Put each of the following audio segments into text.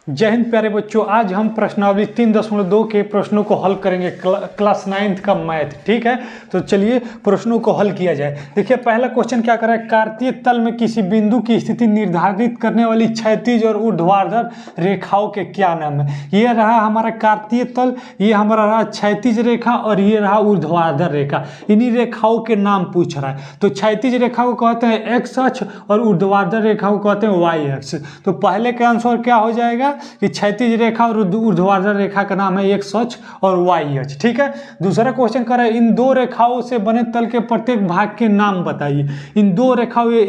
जय हिंद प्यारे बच्चों, आज हम प्रश्नावली 3.2 के प्रश्नों को हल करेंगे क्लास 9th का मैथ। ठीक है, तो चलिए प्रश्नों को हल किया जाए। देखिए पहला क्वेश्चन क्या कर रहा है, कार्तीय तल में किसी बिंदु की स्थिति निर्धारित करने वाली क्षैतिज और ऊर्ध्वाधर रेखाओं के क्या नाम है। ये रहा हमारा कार्तीय तल, ये हमारा रहा क्षैतिज रेखा और ये रहा ऊर्ध्वाधर रेखा। इन्हीं रेखाओं के नाम पूछ रहा है। तो क्षैतिज रेखा को कहते हैं एक्स अक्ष और ऊर्ध्वाधर रेखा को कहते हैं वाई अक्ष। तो पहले का आंसर क्या हो जाएगा कि क्षैतिज रेखा और ऊर्ध्वाधर रेखा का नाम है एक्स अक्ष और वाई अक्ष। ठीक है, दूसरा क्वेश्चन कर रहा है इन दो रेखाओं से बने तल के प्रत्येक भाग के नाम बताइए। इन दो रेखाओं, ये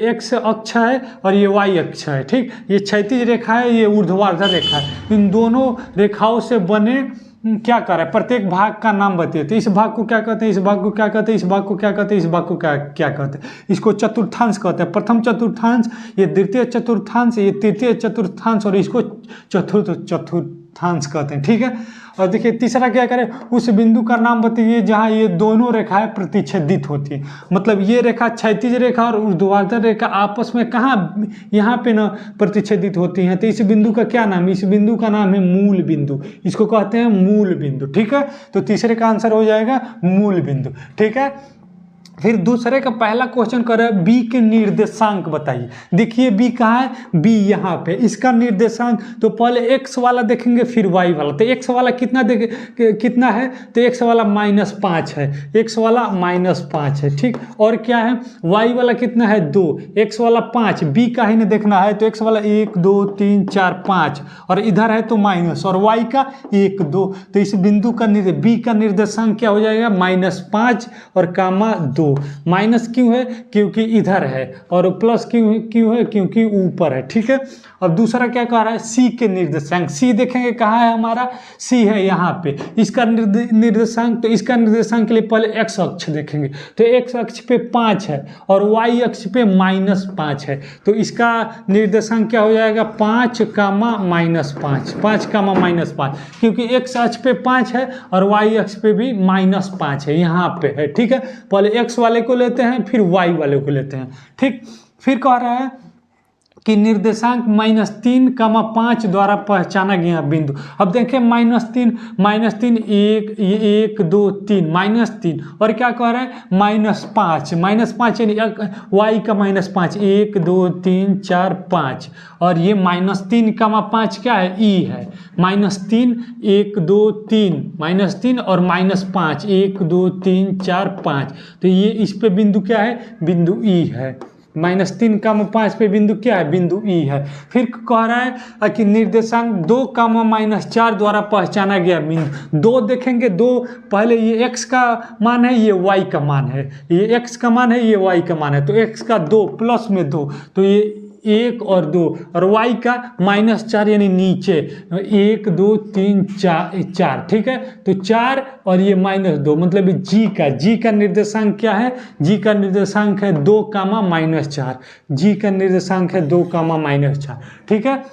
एक्स अक्ष है और ये वाई अक्ष है। ठीक, ये क्षैतिज रेखा है, ये ऊर्ध्वाधर रेखा है। इन दोनों रेखाओं से बने क्या कर रहा है, प्रत्येक भाग का नाम बताइए। तो इस भाग को क्या कहते हैं, इस भाग को क्या कहते हैं, इस भाग को क्या कहते हैं, इस भाग को क्या कहते हैं। इसको चतुर्थांश कहते हैं। प्रथम चतुर्थांश, ये द्वितीय चतुर्थांश, ये तृतीय चतुर्थांश और इसको चतुर्थ चतुर्थांश कहते हैं। ठीक है, और देखिए तीसरा क्या करें, उस बिंदु का नाम बताइए जहां ये दोनों रेखाएं प्रतिच्छेदित होती हैं। मतलब ये रेखा क्षैतिज रेखा और ऊर्ध्वाधर रेखा आपस में कहाँ, यहाँ पे ना प्रतिच्छेदित होती हैं। तो इस बिंदु का क्या नाम है, इस बिंदु का नाम है मूल बिंदु। इसको कहते हैं मूल बिंदु। ठीक है, तो तीसरे का आंसर हो जाएगा मूल बिंदु। ठीक है, फिर दूसरे का पहला क्वेश्चन कर रहा है बी के निर्देशांक बताइए। देखिए बी कहाँ है, बी यहाँ पे। इसका निर्देशांक तो पहले एक्स वाला देखेंगे फिर वाई वाला। तो एक्स वाला कितना है, तो एक्स वाला -5 है, एक्स वाला -5 है। ठीक, और क्या है, वाई वाला कितना है 2, एक्स वाला 5। बी का ही नहीं देखना है, तो एक्स वाला 1 2 3 4 5 और इधर है तो माइनस, और वाई का 1 2। तो इस बिंदु का बी का निर्देशांक क्या हो जाएगा, -5 और कामा 2। माइनस क्यों है, क्योंकि इधर है, और प्लस क्यों है, क्योंकि ऊपर है। ठीक है, अब दूसरा क्या कह रहा है, सी के निर्देशांक। सी देखेंगे कहाँ है हमारा, सी है यहाँ पे। इसका निर्देशांक, तो इसका निर्देशांक के लिए पहले एक्स अक्ष देखेंगे। तो एक्स अक्ष पे 5 है और वाई अक्ष पे -5 है। तो इसका निर्देशांक क्या हो जाएगा, 5 कामा -5, 5 कामा -5, क्योंकि एक्स अक्ष पे 5 है और वाई अक्ष पे भी -5 है, यहाँ पे है। ठीक है, पहले एक्स वाले को लेते हैं फिर वाई वाले को लेते हैं। ठीक, फिर कह रहा है कि निर्देशांक -3, 5 द्वारा पहचाना गया बिंदु। अब देखें -3 1 2 3 -3, और क्या कह रहा है -5 यानी वाई का -5 1 2 3 4 5, और ये -3 5 क्या है, ई है। -3 1 2 3 -3 और -5 1 2 3 4 5। तो ये इस पे बिंदु क्या है, बिंदु ई है। -3 5 पे बिंदु क्या है, बिंदु ई है। फिर कह रहा है कि निर्देशांक 2 -4 द्वारा पहचाना गया बिंदु। 2 देखेंगे, 2 पहले ये x का मान है, ये y का मान है, ये x का मान है, ये y का मान है। तो x का 2 प्लस में 2, तो ये 1 और 2, और y का -4 यानी नीचे 1 2 3 4। ठीक है, तो 4 और ये -2, मतलब g का निर्देशांक क्या है, g का निर्देशांक है 2 -4। g का निर्देशांक है 2 -4। ठीक है,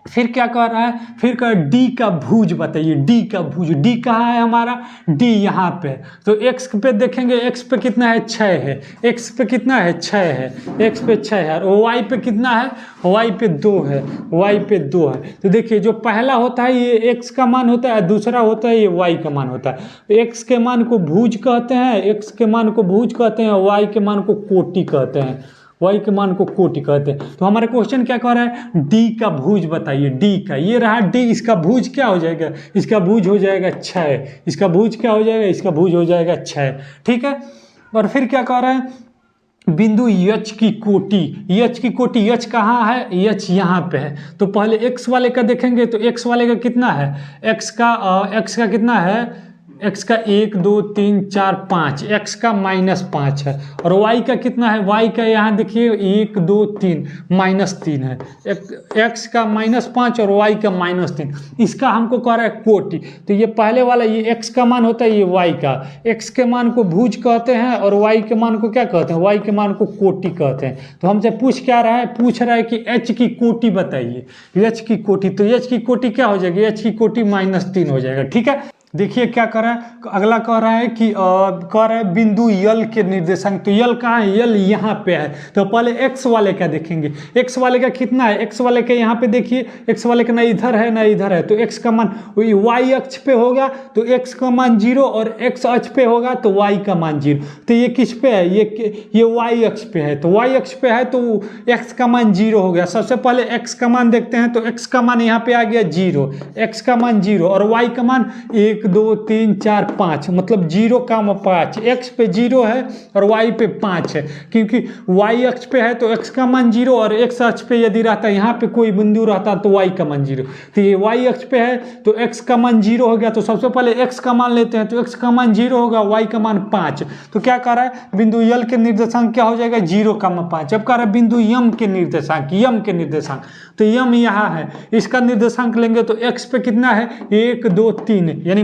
फिर क्या कह रहा है, फिर कह डी का भुज बताइए। डी का भुज, डी कहाँ है हमारा, डी यहाँ पे। तो एक्स पे देखेंगे, एक्स पे कितना है, 6 है, एक्स पे कितना है 6 है, एक्स पे 6 है, और वाई पे कितना है, वाई पे 2 है, वाई पे 2 है। तो देखिए जो पहला होता है ये एक्स का मान होता है, दूसरा होता है ये वाई का मान होता है। तो एक्स के मान को भुज कहते हैं, एक्स के मान को भुज कहते हैं, वाई के मान को कोटि कहते हैं, वाई के मान को कोटि कहते हैं। तो हमारा क्वेश्चन क्या कह रहा है, डी का भुज बताइए। डी का, ये रहा डी, इसका भुज क्या हो जाएगा, इसका भुज हो जाएगा 6, इसका भुज क्या हो जाएगा, इसका भुज हो जाएगा 6। ठीक है, और फिर क्या कह रहा है, बिंदु यच की कोटि। यच की कोटि, यच कहाँ है, यच यहाँ पे है। तो पहले एक्स वाले का देखेंगे, तो एक्स वाले का कितना है, एक्स का कितना है, x का 1 2 3 4 5, x का -5 है, और y का कितना है, y का यहाँ देखिए 1 2 3 -3 है। x का -5 और y का -3। इसका हमको कह रहा है कोटि। तो ये पहले वाला, ये x का मान होता है, ये y का, x के मान को भुज कहते हैं और y के मान को क्या कहते हैं, y के मान को कोटि कहते हैं। तो हमसे पूछ रहा है कि h की कोटि बताइए, h की कोटि। तो h की कोटि क्या हो जाएगी, h की कोटि -3 हो जाएगा। ठीक है, देखिए क्या कर रहा है, अगला कह रहा है कि कह रहा है बिंदु यल के निर्देशांक। तो यल कहाँ है, यल यहाँ पे है। तो पहले एक्स वाले का देखेंगे, एक्स वाले का कितना है, एक्स वाले का यहाँ पे देखिए, एक्स वाले का ना इधर है ना इधर है, तो एक्स का मान वाई अक्ष पे होगा तो एक्स का मान 0 और एक्स अक्ष पे होगा तो वाई का मान 0। तो ये किस पे है, ये वाई अक्ष पे है, तो वाई अक्ष पे है तो एक्स का मान 0 हो गया। सबसे पहले एक्स का मान देखते हैं, तो एक्स का मान यहाँ पे आ गया 0, एक्स का मान 0 और वाई का मान 1 2 3 4 5, मतलब 0,5। एक्स पे 0 है और वाई पे 5 है, क्योंकि वाई अक्ष पे है तो एक्स का मान 0 और एक्स अक्ष पे यदि रहता है यहाँ पे कोई बिंदु रहता तो वाई का मान 0। तो ये वाई अक्ष पे है तो एक्स का मान 0 हो गया। तो सबसे पहले एक्स का मान लेते हैं, तो एक्स का मान 0 होगा, वाई का मान 5। तो क्या कर रहा है, बिंदु यल के निर्देशांक क्या हो जाएगा, 0,5। अब कह रहा है बिंदु यम के निर्देशांक, यम के निर्देशांक, तो यम यहाँ है, इसका निर्देशांक लेंगे तो एक्स पे कितना है 1 2 3 यानी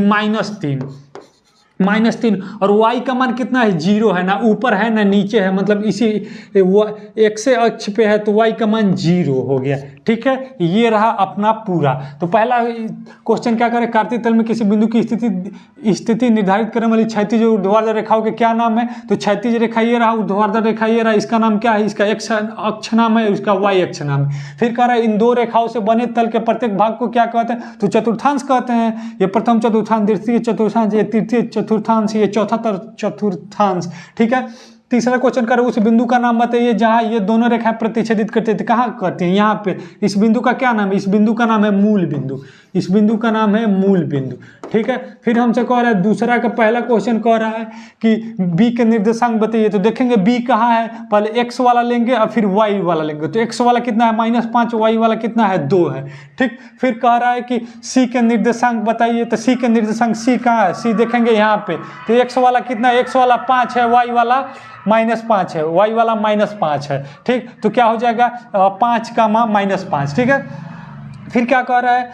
-3 और y का मान कितना है 0 है, ना ऊपर है ना नीचे है, मतलब इसी एक्स अक्ष पे है तो y का मान 0 हो गया। ठीक है, ये रहा अपना पूरा। तो पहला क्वेश्चन क्या करें, कार्तीय तल में किसी बिंदु की स्थिति निर्धारित करने वाली क्षैतिज और ऊर्ध्वाधर रेखाओं के क्या नाम है। तो क्षैतिज रेखा ये रहा, ऊर्ध्वाधर रेखा ये रहा, इसका नाम क्या है, इसका x अक्ष नाम है, इसका y अक्ष नाम है। फिर कह रहा है इन दो रेखाओं से बने तल के प्रत्येक भाग को क्या कहते हैं, तो चतुर्थांश कहते हैं। ये प्रथम चतुर्थांश, द्वितीय चतुर्थांश, ये तृतीय चतुर्थांश, ये चौथा चतुर्थांश। ठीक है, तीसरा क्वेश्चन कर उस बिंदु का नाम बताइए जहां ये दोनों रेखाएं प्रतिच्छेदित करते थे। कहाँ करते हैं, यहाँ पे। इस बिंदु का क्या नाम है, इस बिंदु का नाम है मूल बिंदु, इस बिंदु का नाम है मूल बिंदु। ठीक है, फिर हमसे कह रहा है दूसरा का पहला क्वेश्चन कह रहा है कि बी के निर्देशांक बताइए। तो देखेंगे बी कहाँ है, पहले एक्स वाला लेंगे और फिर वाई वाला लेंगे। तो एक्स वाला कितना है -5, वाई वाला कितना है 2 है। ठीक, फिर कह रहा है कि सी के निर्देशांक बताइए। तो सी के निर्देशांक सी कहाँ है, सी देखेंगे यहाँ पे। तो एक्स वाला कितना है, एक्स वाला 5 है, वाई वाला -5 है, वाई वाला -5 है। ठीक, तो क्या हो जाएगा 5 का -5। ठीक है, फिर क्या कह रहा है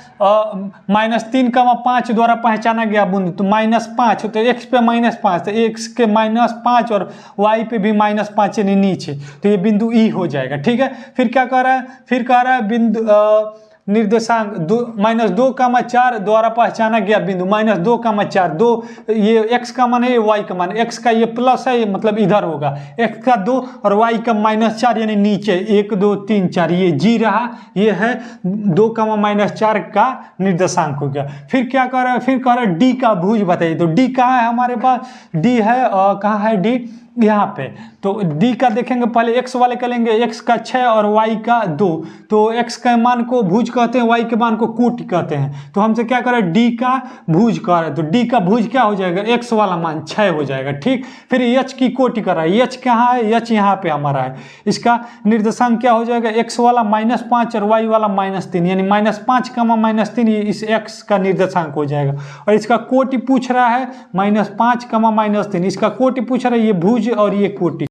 -3,5 द्वारा पहचाना गया बिंदु। तो -5 तो x पे -5, तो x के -5 और y पे भी -5 यानी नीचे, तो ये बिंदु E हो जाएगा। ठीक है, फिर क्या कह रहा है, फिर कह रहा है बिंदु निर्देशांक -2,4 द्वारा पहचाना गया बिंदु, -2,4, 2 ये x का मान है, y का मान, x का ये प्लस है, ये मतलब इधर होगा, x का 2 और y का -4 यानी नीचे 1 2 3 4, ये जी रहा, ये है 2,-4 का निर्देशांक हो गया। फिर क्या कर रहा है, फिर कह रहा है डी का भुज बताइए। तो डी कहाँ है हमारे पास, डी है कहाँ है डी, यहाँ पे। तो d का देखेंगे, पहले x वाले का लेंगे, x का 6 और y का 2। तो x के मान को भुज कहते हैं, y के मान को कोटि कहते हैं। तो हमसे क्या करें, d का भुज कर रहे हैं। तो d का भुज क्या हो जाएगा, x वाला मान 6 हो जाएगा। ठीक, फिर h की कोटि कर रहा है, h कहाँ है, h यहाँ पे हमारा है। इसका निर्देशांक क्या हो जाएगा, x वाला -5 और y वाला -3 यानी -5,-3 इस x का निर्देशांक हो जाएगा। और इसका कोटि पूछ रहा है -5, -3, इसका कोटि पूछ रहा है, ये भुज और ये कोटि।